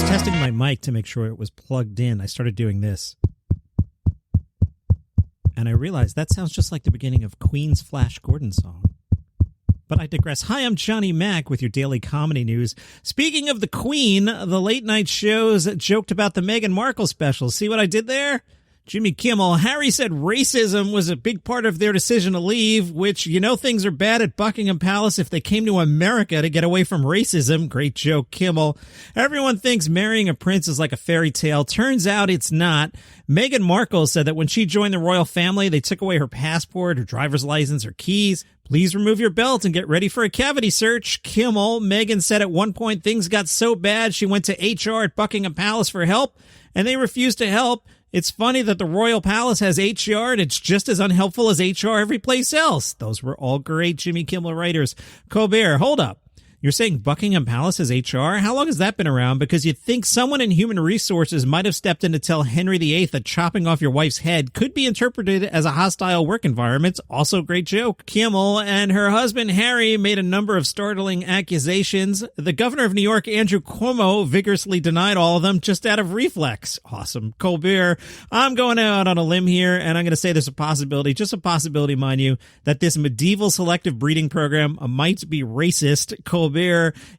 was testing my mic to make sure it was plugged in. I started doing this. And I realized that sounds just like the beginning of Queen's Flash Gordon song. But I digress. Hi, I'm Johnny Mac with your daily comedy news. Speaking of the Queen, the late night shows joked about the Meghan Markle special. See what I did there? Jimmy Kimmel. Harry said racism was a big part of their decision to leave, which, you know, things are bad at Buckingham Palace if they came to America to get away from racism. Great joke, Kimmel. Everyone thinks marrying a prince is like a fairy tale. Turns out it's not. Meghan Markle said that when she joined the royal family, they took away her passport, her driver's license, her keys. Please remove your belt and get ready for a cavity search. Kimmel. Meghan said at one point things got so bad she went to HR at Buckingham Palace for help, and they refused to help. It's funny that the Royal Palace has HR and it's just as unhelpful as HR every place else. Those were all great Jimmy Kimmel writers. Colbert, hold up. You're saying Buckingham Palace has HR? How long has that been around? Because you'd think someone in human resources might have stepped in to tell Henry VIII that chopping off your wife's head could be interpreted as a hostile work environment. Also great joke. Kimmel and her husband Harry made a number of startling accusations. The governor of New York, Andrew Cuomo, vigorously denied all of them just out of reflex. Awesome. Colbert, I'm going out on a limb here, and I'm going to say there's a possibility, just a possibility, mind you, that this medieval selective breeding program might be racist. Colbert,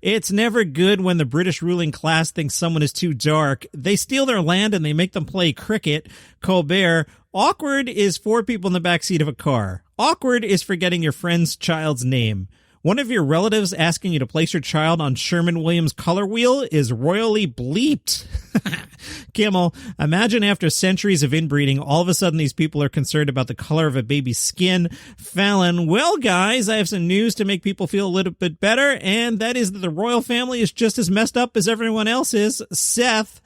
it's never good when the British ruling class thinks someone is too dark. They steal their land and they make them play cricket. Colbert, awkward is 4 people in the backseat of a car. Awkward is forgetting your friend's child's name. One of your relatives asking you to place your child on Sherman-Williams' color wheel is royally bleeped. Kimmel, imagine after centuries of inbreeding, all of a sudden these people are concerned about the color of a baby's skin. Fallon, well, guys, I have some news to make people feel a little bit better, and that is that the royal family is just as messed up as everyone else is. Seth,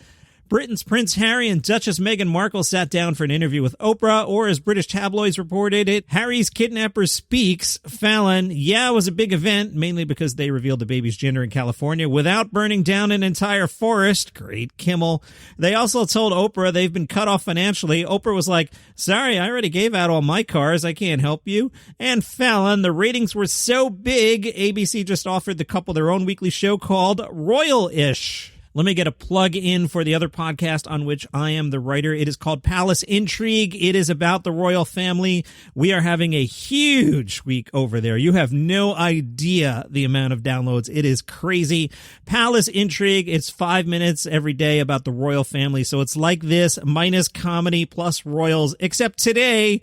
Britain's Prince Harry and Duchess Meghan Markle sat down for an interview with Oprah, or as British tabloids reported it, Harry's kidnapper speaks. Fallon, yeah, it was a big event, mainly because they revealed the baby's gender in California without burning down an entire forest. Great Kimmel. They also told Oprah they've been cut off financially. Oprah was like, sorry, I already gave out all my cars. I can't help you. And Fallon, the ratings were so big, ABC just offered the couple their own weekly show called Royal-ish. Let me get a plug in for the other podcast on which I am the writer. It is called Palace Intrigue. It is about the royal family. We are having a huge week over there. You have no idea the amount of downloads. It is crazy. Palace Intrigue. It's 5 minutes every day about the royal family. So it's like this minus comedy plus royals, except today,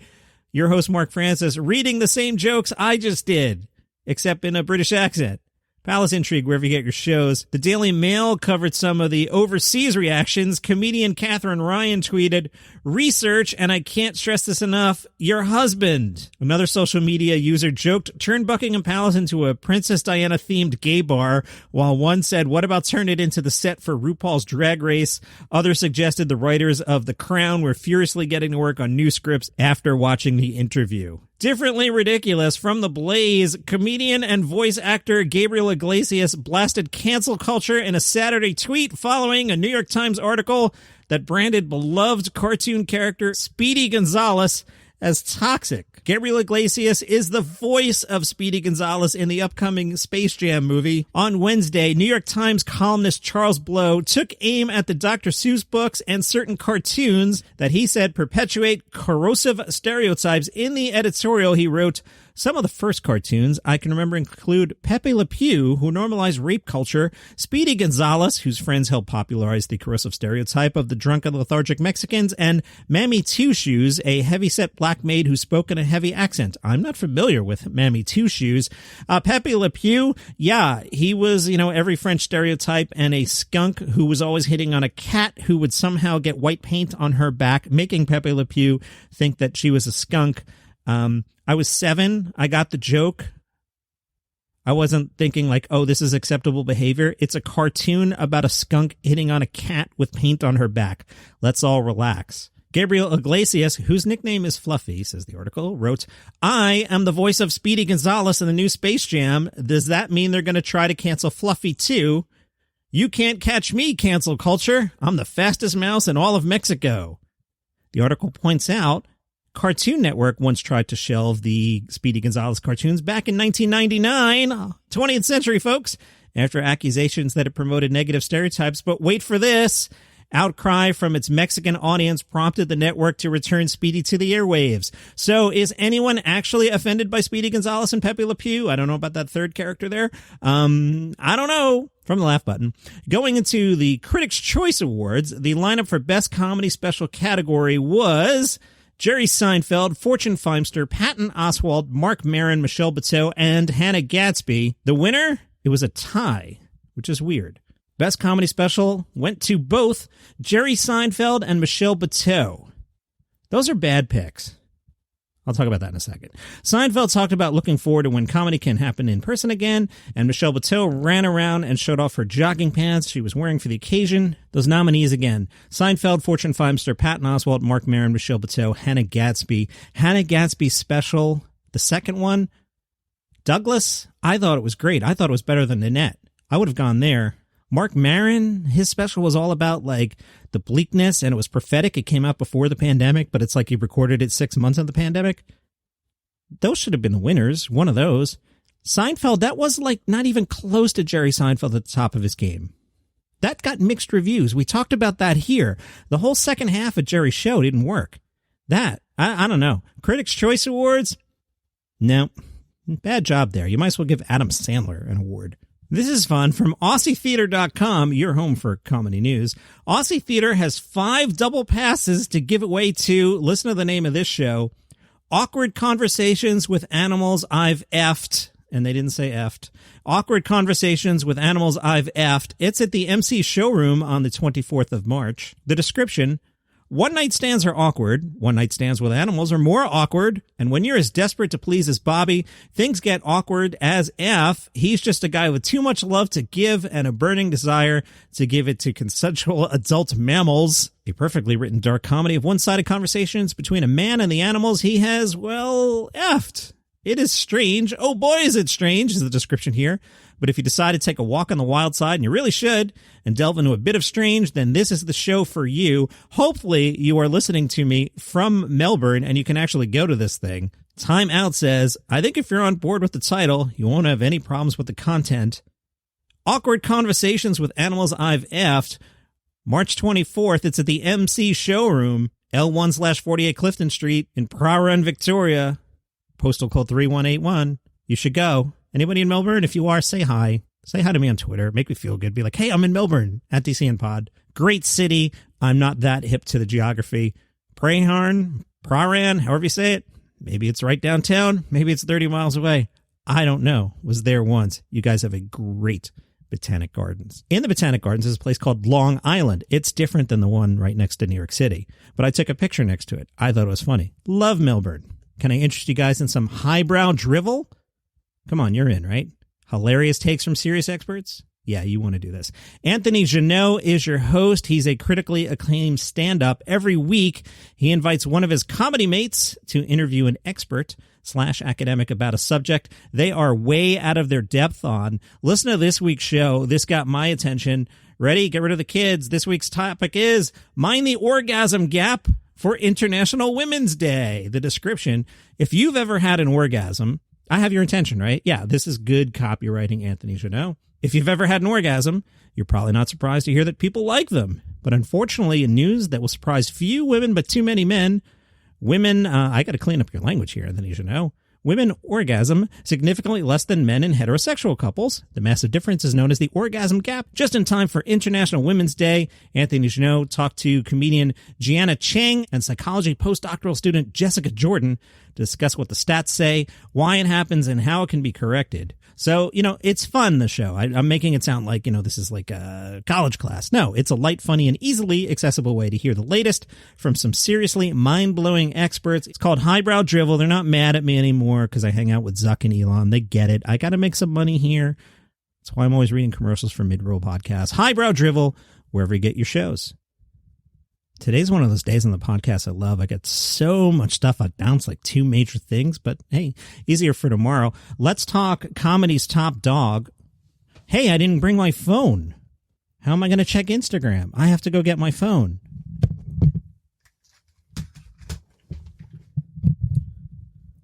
your host Mark Francis reading the same jokes I just did, except in a British accent. Palace Intrigue, wherever you get your shows. The Daily Mail covered some of the overseas reactions. Comedian Catherine Ryan tweeted, research, and I can't stress this enough, your husband. Another social media user joked, turn Buckingham Palace into a Princess Diana-themed gay bar, while one said, what about turn it into the set for RuPaul's Drag Race? Others suggested the writers of The Crown were furiously getting to work on new scripts after watching the interview. Differently ridiculous, from The Blaze, comedian and voice actor Gabriel Iglesias blasted cancel culture in a Saturday tweet following a New York Times article that branded beloved cartoon character Speedy Gonzales as toxic. Gabriel Iglesias is the voice of Speedy Gonzales in the upcoming Space Jam movie. On Wednesday, New York Times columnist Charles Blow took aim at the Dr. Seuss books and certain cartoons that he said perpetuate corrosive stereotypes. In the editorial, he wrote, some of the first cartoons I can remember include Pepe Le Pew, who normalized rape culture, Speedy Gonzales, whose friends helped popularize the corrosive stereotype of the drunken lethargic Mexicans, and Mammy Two Shoes, a heavyset black maid who spoke in a heavy accent. I'm not familiar with Mammy Two Shoes. Pepe Le Pew, yeah, he was, every French stereotype, and a skunk who was always hitting on a cat who would somehow get white paint on her back, making Pepe Le Pew think that she was a skunk. I was 7. I got the joke. I wasn't thinking like, oh, this is acceptable behavior. It's a cartoon about a skunk hitting on a cat with paint on her back. Let's all relax. Gabriel Iglesias, whose nickname is Fluffy, says the article, wrote, I am the voice of Speedy Gonzales in the new Space Jam. Does that mean they're going to try to cancel Fluffy too? You can't catch me, cancel culture. I'm the fastest mouse in all of Mexico. The article points out Cartoon Network once tried to shelve the Speedy Gonzales cartoons back in 1999. 20th century, folks. after accusations that it promoted negative stereotypes. But wait for this. Outcry from its Mexican audience prompted the network to return Speedy to the airwaves. So is anyone actually offended by Speedy Gonzales and Pepe Le Pew? I don't know about that third character there. I don't know. From the laugh button. Going into the Critics' Choice Awards, the lineup for Best Comedy Special category was Jerry Seinfeld, Fortune Feimster, Patton Oswalt, Mark Maron, Michelle Beteau, and Hannah Gadsby. The winner? It was a tie, which is weird. Best Comedy Special went to both Jerry Seinfeld and Michelle Beteau. Those are bad picks. I'll talk about that in a second. Seinfeld talked about looking forward to when comedy can happen in person again, and Michelle Beteau ran around and showed off her jogging pants she was wearing for the occasion. Those nominees again: Seinfeld, Fortune Feimster, Patton Oswalt, Mark Maron, Michelle Beteau, Hannah Gadsby. Hannah Gadsby's special, the second one, Douglas, I thought it was great. I thought it was better than Nanette. I would have gone there. Mark Maron, his special was all about like the bleakness, and it was prophetic. It came out before the pandemic, but it's like he recorded it 6 months of the pandemic. Those should have been the winners, one of those. Seinfeld, that was like not even close to Jerry Seinfeld at the top of his game. That got mixed reviews. We talked about that here. The whole second half of Jerry's show didn't work. That, I don't know. Critics' Choice Awards? No. Bad job there. You might as well give Adam Sandler an award. This is fun. From AussieTheater.com, your home for comedy news. Aussie Theater has 5 double passes to give away to, listen to the name of this show, Awkward Conversations with Animals I've Effed. And they didn't say effed. Awkward Conversations with Animals I've Effed. It's at the MC Showroom on the 24th of March. The description: one-night stands are awkward. One-night stands with animals are more awkward. And when you're as desperate to please as Bobby, things get awkward as F. He's just a guy with too much love to give and a burning desire to give it to consensual adult mammals. A perfectly written dark comedy of one-sided conversations between a man and the animals he has, well, effed. It is strange. Oh boy, is it strange, is the description here. But if you decide to take a walk on the wild side, and you really should, and delve into a bit of strange, then this is the show for you. Hopefully you are listening to me from Melbourne and you can actually go to this thing. Time Out says, I think if you're on board with the title, you won't have any problems with the content. Awkward Conversations with Animals I've Effed. March 24th, it's at the MC Showroom, L1/48 Clifton Street in Prahran, Victoria. Postal code 3181. You should go. Anybody in Melbourne? If you are, say hi. Say hi to me on Twitter. Make me feel good. Be like, hey, I'm in Melbourne at DCN Pod. Great city. I'm not that hip to the geography. Prahran, however you say it. Maybe it's right downtown. Maybe it's 30 miles away. I don't know. Was there once. You guys have a great Botanic Gardens. In the Botanic Gardens is a place called Long Island. It's different than the one right next to New York City. But I took a picture next to it. I thought it was funny. Love Melbourne. Can I interest you guys in some highbrow drivel? Come on, you're in, right? Hilarious takes from serious experts? Yeah, you want to do this. Anthony Janot is your host. He's a critically acclaimed stand-up. Every week, he invites one of his comedy mates to interview an expert/academic about a subject they are way out of their depth on. Listen to this week's show. This got my attention. Ready? Get rid of the kids. This week's topic is Mind the Orgasm Gap for International Women's Day. The description: if you've ever had an orgasm, I have your attention, right? Yeah, this is good copywriting, Anthony Janot. If you've ever had an orgasm, you're probably not surprised to hear that people like them. But unfortunately, in news that will surprise few women but too many men, I got to clean up your language here, Anthony Janot. Women orgasm significantly less than men in heterosexual couples. The massive difference is known as the orgasm gap. Just in time for International Women's Day, Anthony Janot talked to comedian Gianna Chang and psychology postdoctoral student Jessica Jordan to discuss what the stats say, why it happens, and how it can be corrected. So, it's fun, the show. I'm making it sound like, this is like a college class. No, it's a light, funny, and easily accessible way to hear the latest from some seriously mind-blowing experts. It's called Highbrow Drivel. They're not mad at me anymore because I hang out with Zuck and Elon. They get it. I got to make some money here. That's why I'm always reading commercials for mid-roll podcasts. Highbrow Drivel, wherever you get your shows. Today's one of those days on the podcast I love. I got so much stuff. I bounced like 2 major things, but hey, easier for tomorrow. Let's talk comedy's top dog. Hey, I didn't bring my phone. How am I going to check Instagram? I have to go get my phone.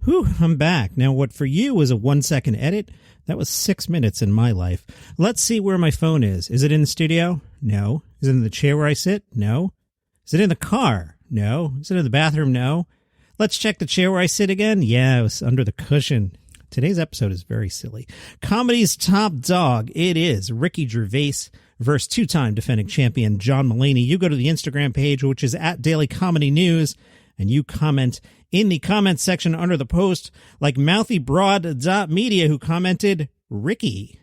Whew, I'm back. Now, what for you was a 1-second edit, that was 6 minutes in my life. Let's see where my phone is. Is it in the studio? No. Is it in the chair where I sit? No. Is it in the car? No. Is it in the bathroom? No. Let's check the chair where I sit again. Yeah, it was under the cushion. Today's episode is very silly. Comedy's top dog, it is Ricky Gervais versus two-time defending champion John Mulaney. You go to the Instagram page, which is at Daily Comedy News, and you comment in the comments section under the post, like MouthyBroad.media, who commented Ricky.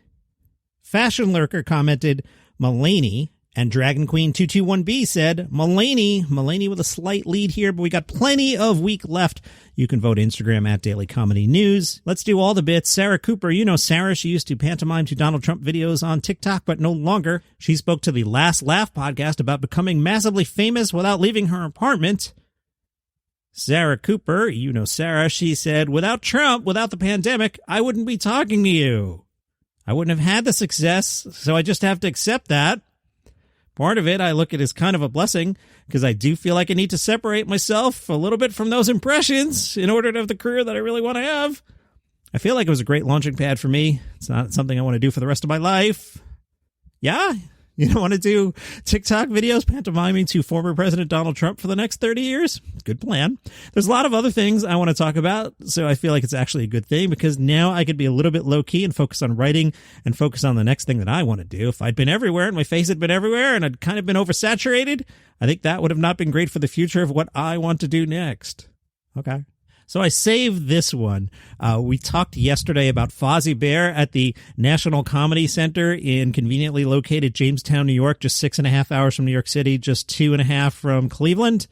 Fashion Lurker commented Mulaney, and Dragon Queen 221B said Mulaney. Mulaney with a slight lead here, but we got plenty of week left. You can vote Instagram at Daily Comedy News. Let's do all the bits. Sarah Cooper, you know Sarah. She used to pantomime to Donald Trump videos on TikTok, but no longer. She spoke to the Last Laugh podcast about becoming massively famous without leaving her apartment. Sarah Cooper, you know Sarah, she said, without Trump, without the pandemic, I wouldn't be talking to you. I wouldn't have had the success, so I just have to accept that. Part of it I look at as kind of a blessing, because I do feel like I need to separate myself a little bit from those impressions in order to have the career that I really want to have. I feel like it was a great launching pad for me. It's not something I want to do for the rest of my life. Yeah? You don't want to do TikTok videos pantomiming to former President Donald Trump for the next 30 years? Good plan. There's a lot of other things I want to talk about, so I feel like it's actually a good thing because now I could be a little bit low-key and focus on writing and focus on the next thing that I want to do. If I'd been everywhere and my face had been everywhere and I'd kind of been oversaturated, I think that would have not been great for the future of what I want to do next. Okay. So I saved this one. We talked yesterday about Fozzie Bear at the National Comedy Center in conveniently located Jamestown, New York, just 6.5 hours from New York City, just 2.5 from Cleveland.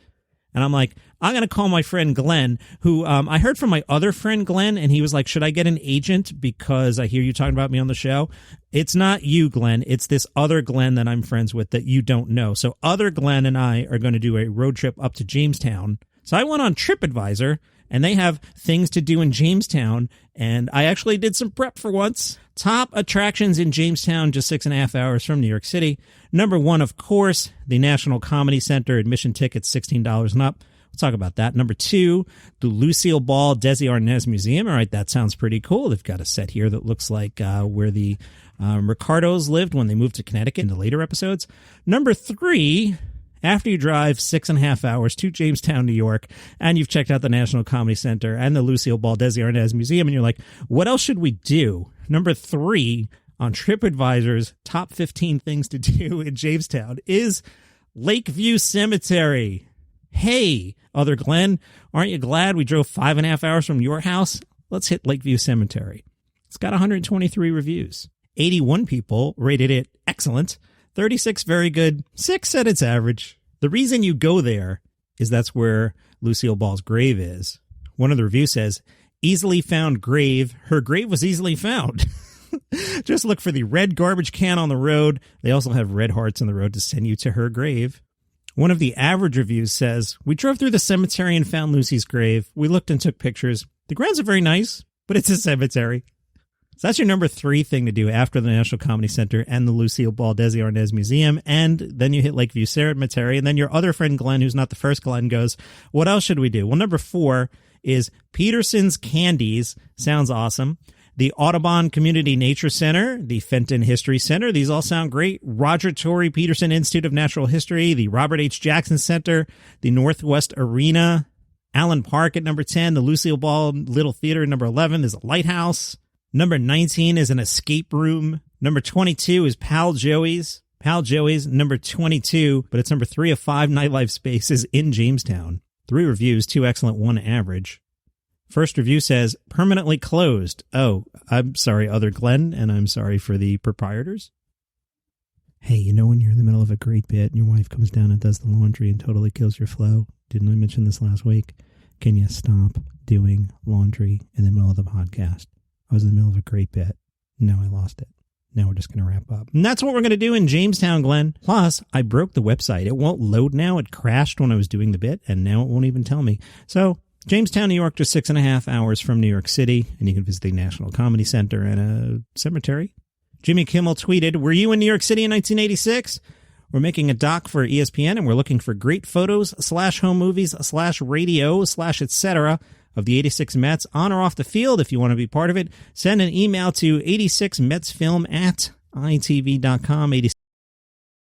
And I'm like, I'm going to call my friend Glenn, who I heard from my other friend Glenn, and he was like, should I get an agent because I hear you talking about me on the show? It's not you, Glenn. It's this other Glenn that I'm friends with that you don't know. So other Glenn and I are going to do a road trip up to Jamestown. So I went on TripAdvisor, and they have things to do in Jamestown, and I actually did some prep for once. Top attractions in Jamestown, just 6.5 hours from New York City. Number one, of course, the National Comedy Center. Admission tickets, $16 and up. We'll talk about that. Number two, the Lucille Ball Desi Arnaz Museum. All right, that sounds pretty cool. They've got a set here that looks like where the Ricardos lived when they moved to Connecticut in the later episodes. Number three, after you drive 6.5 hours to Jamestown, New York, and you've checked out the National Comedy Center and the Lucille Ball Desi Arnaz Museum, and you're like, what else should we do? Number three on TripAdvisor's top 15 things to do in Jamestown is Lakeview Cemetery. Hey, Other Glen, aren't you glad we drove 5.5 hours from your house? Let's hit Lakeview Cemetery. It's got 123 reviews. 81 people rated it excellent. 36 very good, 6 at its average. The reason you go there is that's where Lucille Ball's grave is. One of the reviews says, easily found grave. Her grave was easily found. Just look for the red garbage can on the road. They also have red hearts on the road to send you to her grave. One of the average reviews says, we drove through the cemetery and found Lucy's grave. We looked and took pictures. The grounds are very nice, but it's a cemetery. So that's your number three thing to do after the National Comedy Center and the Lucille Ball Desi Arnaz Museum. And then you hit Lakeview Cemetery. And then your other friend Glenn, who's not the first Glenn, goes, what else should we do? Well, number four is Peterson's Candies. Sounds awesome. The Audubon Community Nature Center, the Fenton History Center. These all sound great. Roger Torrey Peterson Institute of Natural History, the Robert H. Jackson Center, the Northwest Arena, Allen Park at number 10, the Lucille Ball Little Theater at number 11. There's a lighthouse. Number 19 is an escape room. Number 22 is Pal Joey's. Pal Joey's, number 22, but it's number 3 of 5 nightlife spaces in Jamestown. 3 reviews, 2 excellent, 1 average. First review says, permanently closed. Oh, I'm sorry, Other Glen, and I'm sorry for the proprietors. Hey, you know when you're in the middle of a great bit and your wife comes down and does the laundry and totally kills your flow? Didn't I mention this last week? Can you stop doing laundry in the middle of the podcast? I was in the middle of a great bit. Now I lost it. Now we're just going to wrap up. And that's what we're going to do in Jamestown, Glenn. Plus, I broke the website. It won't load now. It crashed when I was doing the bit, and now it won't even tell me. So, Jamestown, New York, just 6.5 hours from New York City, and you can visit the National Comedy Center and a cemetery. Jimmy Kimmel tweeted, were you in New York City in 1986? We're making a doc for ESPN, and we're looking for great photos /home movies /radio /etc. of the 86 Mets on or off the field. If you want to be part of it, send an email to 86metsfilm@itv.com.